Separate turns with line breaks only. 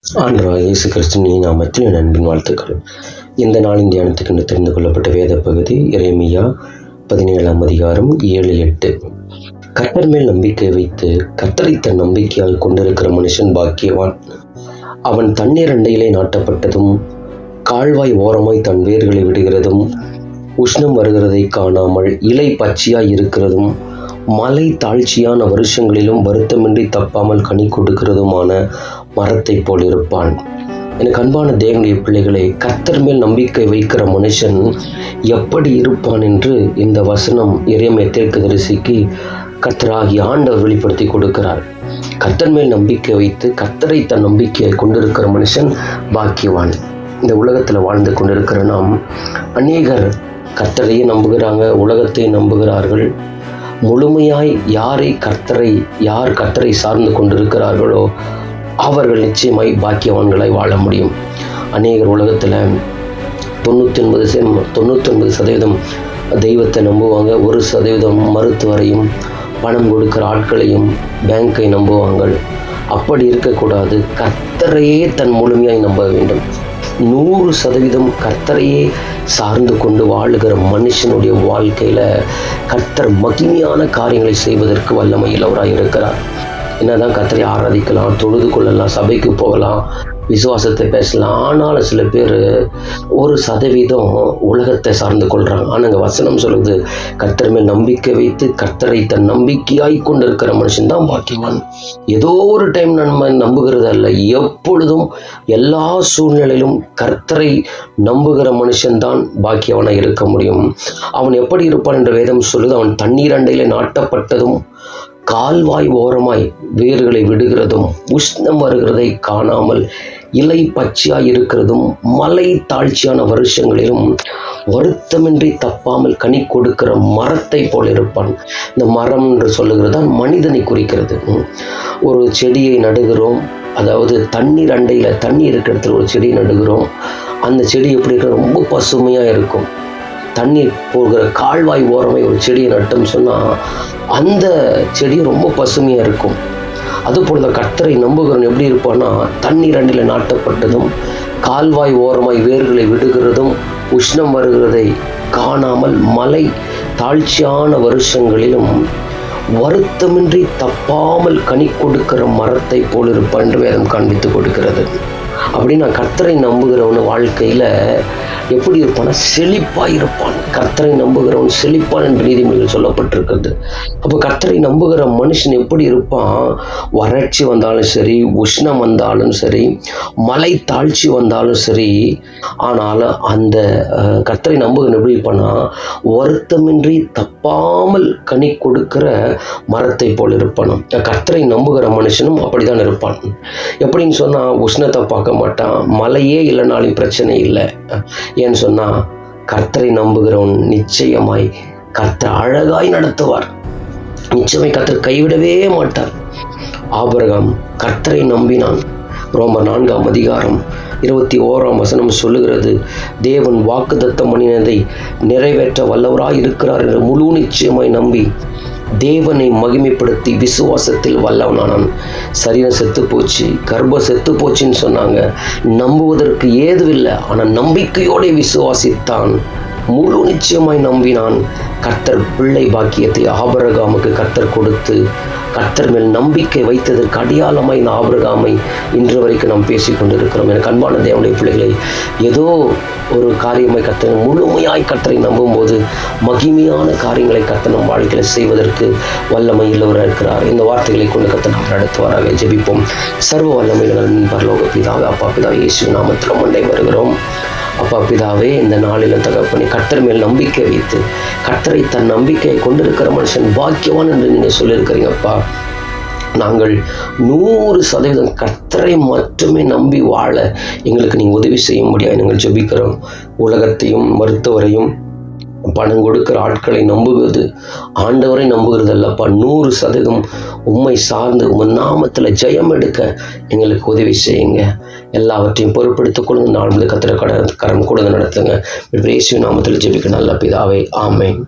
ஆண்டவராகிய இயேசு கிறிஸ்துவின் நாமத்தில் என் அன்பின் வாழ்த்துக்கள். இந்த நாளின் தியானத்துக்கு தெரிந்து கொள்ளப்பட்ட வேத பகுதி எரேமியா 17ஆம் அதிகாரம் 7-8. கர்த்தர் மேல் நம்பிக்கை வைத்து கர்த்தரை தன் நம்பிக்கையால் கொண்டிருக்கிற மனுஷன் பாக்கியவான். அவன் தண்ணீர் அண்டையிலே நாட்டப்பட்டதும் கால்வாய் ஓரமாய் தன் வேர்களை விடுகிறதும் உஷ்ணம் வருகிறதை காணாமல் இலை பச்சையாய் இருக்கிறதும் மலை தாழ்ச்சியான வருஷங்களிலும் வருத்தமின்றி தப்பாமல் கனி கொடுக்கிறதுமான மரத்தை போல் இருப்பான். எனக்கு அன்பான தேவனுடைய பிள்ளைகளை, கர்த்தர் மேல் நம்பிக்கை வைக்கிற மனுஷன் எப்படி இருப்பான் என்று இந்த வசனம் எரேமியா தீர்க்கதரிசிக்கு கர்த்தராகிய ஆண்டவர் வெளிப்படுத்தி கொடுக்கிறார். கர்த்தர் மேல் நம்பிக்கை வைத்து கர்த்தரை தன் நம்பிக்கையை கொண்டிருக்கிற மனுஷன் பாக்கியவான். இந்த உலகத்தில் வாழ்ந்து கொண்டிருக்கிற நாம் அநேகர் கர்த்தரையே நம்புகிறாங்க, உலகத்தை நம்புகிறார்கள். முழுமையாய் யார் கர்த்தரை சார்ந்து கொண்டிருக்கிறார்களோ அவர்கள் நிச்சயமாய் பாக்கியவான்களாய் வாழ முடியும். அநேகர் உலகத்தில் 99% தெய்வத்தை நம்புவாங்க, 1% மருத்துவரையும் பணம் கொடுக்கிற ஆட்களையும் பேங்கை நம்புவாங்க. அப்படி இருக்கக்கூடாது. கர்த்தரையே தன் முழுமையாய் நம்ப வேண்டும். 100% கர்த்தரையே சார்ந்து கொண்டு வாழுகிற மனுஷனுடைய வாழ்க்கையில் கர்த்தர் மகிமையான காரியங்களை செய்வதற்கு வல்லமையுள்ளவராக இருக்கிறார். என்னதான் கர்த்தரை ஆராதிக்கலாம், தொழுது கொள்ளலாம், சபைக்கு போகலாம், விசுவாசத்தை பேசலாம். ஆனாலும் சில பேர் 1% உலகத்தை சார்ந்து கொள்கிறாங்க. ஆனால் இங்கே வசனம் சொல்லுது, கர்த்தர் மேல் நம்பிக்கை வைத்து கர்த்தரை தன் நம்பிக்கையாய் கொண்டு இருக்கிற மனுஷன் தான் பாக்கியவான். ஏதோ ஒரு டைம் நம்ம நம்புகிறது அல்ல, எப்பொழுதும் எல்லா சூழ்நிலையிலும் கர்த்தரை நம்புகிற மனுஷன்தான் பாக்கியவனாக இருக்க முடியும். அவன் எப்படி இருப்பான் என்ற வேதம் சொல்லுது, அவன் தண்ணீர் அண்டையிலே நாட்டப்பட்டதும் கால்வாய் ஓரமாய் வேர்களை விடுகிறதும் உஷ்ணம் வருகிறதை காணாமல் இலை பச்சையாய் இருக்கிறதும் மலை தாழ்ச்சியான வருஷங்களிலும் வருத்தமின்றி தப்பாமல் கனி கொடுக்கிற மரத்தை போல இருப்பான். இந்த மரம் என்று சொல்லுகிறது தான் மனிதனை குறிக்கிறது. ஒரு செடியை நடுகிறோம், அதாவது தண்ணீர் அண்டையில் தண்ணி இருக்கிற இடத்துல ஒரு செடியை நடுகிறோம். அந்த செடி எப்படி இருக்கிற ரொம்ப பசுமையாக இருக்கும். தண்ணீர் போகிற கால்வாய் ஓரமாய் ஒரு செடியை நட்டோம்னு சொன்னால் அந்த செடி ரொம்ப பசுமையாக இருக்கும். அதுபோல் தான் கர்த்தரை நம்புகிறவன் எப்படி இருப்பான்னா, தண்ணீர் அண்டில் நாட்டப்பட்டதும் கால்வாய் ஓரமாய் வேர்களை விடுகிறதும் உஷ்ணம் வருகிறதை காணாமல் மலை தாழ்ச்சியான வருஷங்களிலும் வருத்தமின்றி தப்பாமல் கனி கொடுக்கிற மரத்தை போல் இருப்பான் என்று வேதம் காண்பித்து கொடுக்கிறது. அப்படின்னா கர்த்தரை நம்புகிறவன் வாழ்க்கையில் எப்படி இருப்பான்னா செழிப்பாக இருப்பான். கர்த்தரை நம்புகிறவன் செழிப்பான் என்று நீதிமொழிகள் சொல்லப்பட்டிருக்கிறது. அப்போ கர்த்தரை நம்புகிற மனுஷன் எப்படி இருப்பான்? வறட்சி வந்தாலும் சரி, உஷ்ணம் வந்தாலும் சரி, மலை தாழ்ச்சி வந்தாலும் சரி, ஆனாலும் அந்த கர்த்தரை நம்புகிற எப்படி இருப்பான்னா வருத்தமின்றி தப்பாமல் கனி கொடுக்கிற மரத்தை போல் இருப்பான். கர்த்தரை நம்புகிற மனுஷனும் அப்படிதான் இருப்பான். எப்படின்னு சொன்னால் உஷ்ணத்தை பார்க்க மாட்டான், மழையே இல்லைனாலும் பிரச்சனை இல்லை. ஏன்னு சொன்னால் கர்த்தரை நம்புகிறவன் நிச்சயமாய் கர்த்தர் அழகாய் நடத்துவார். நிச்சயமாய் கர்த்தர் கைவிடவே மாட்டார். ஆபிரகாம் கர்த்தரை நம்பினான். ரோமர் 4ஆம் அதிகாரம் 21ஆம் வசனம் சொல்லுகிறது, தேவன் வாக்குத்தத்தம் பண்ணினதை நிறைவேற்ற வல்லவராய் இருக்கிறார் என்று முழு நிச்சயமாய் நம்பி தேவனை மகிமைப்படுத்தி விசுவாசத்தில் வல்லவனானான். சரீரம் செத்து போச்சு, கர்ப்பம் செத்து போச்சுன்னு சொன்னாங்க, நம்புவதற்கு ஏதுவில்லை. ஆனால் நம்பிக்கையோடு விசுவாசித்தான், முழு நிச்சயமாய் நம்பினான். கர்த்தர் பிள்ளை பாக்கியத்தை ஆபிரகாமுக்கு கர்த்தர் கொடுத்து கர்த்தர் மேல் நம்பிக்கை வைத்ததற்கு அடையாளமாய் இந்த ஆபிரகாமை இன்று வரைக்கும் நாம் பேசி கொண்டிருக்கிறோம். எனக்கு அன்பான தேவனுடைய பிள்ளைகளை, ஏதோ ஒரு காரியமாய் கர்த்தர் முழுமையாய் கர்த்தரை நம்பும்போது மகிமையான காரியங்களை கர்த்தர் நம் வாழ்க்கையில் செய்வதற்கு வல்லமை உள்ளவராக இருக்கிறார். இந்த வார்த்தைகளை கொண்டு கர்த்தர் நாம் நடத்துவாராக. ஜெபிப்போம். சர்வ வல்லமையுள்ள பரலோக பிதாவே, அப்பா பிதாவே, இயேசு நாமத்தில் மண்டை வருகிறோம். அப்பா பிதாவே, இந்த நாளில் தகப்பனே கர்த்தர் மேல் நம்பிக்கை வைத்து கர்த்தரை தன் நம்பிக்கையை கொண்டிருக்கிற மனுஷன் பாக்கியவான் என்று நீங்கள் சொல்லியிருக்கிறீங்கப்பா. நாங்கள் 100% கர்த்தரை மட்டுமே நம்பி வாழ எங்களுக்கு நீங்கள் உதவி செய்ய முடியாது. நாங்கள் ஜெபிக்கிறோம். உலகத்தையும் மருத்துவரையும் பணம் கொடுக்கிற ஆட்களை நம்புவது ஆண்டவரை நம்புகிறது அல்லப்பா. 100% உம்மை சார்ந்து உம் நாமத்தில் ஜெயம் எடுக்க எங்களுக்கு உதவி செய்யுங்க. எல்லாவற்றையும் பொறுப்படுத்திக் கொள்ளுங்க. நாள் கர்த்தரை கரம் கொடுங்க, நடத்துங்க. இயேசு நாமத்தில் ஜெபிக்க நல்ல பிதாவே, ஆமென்.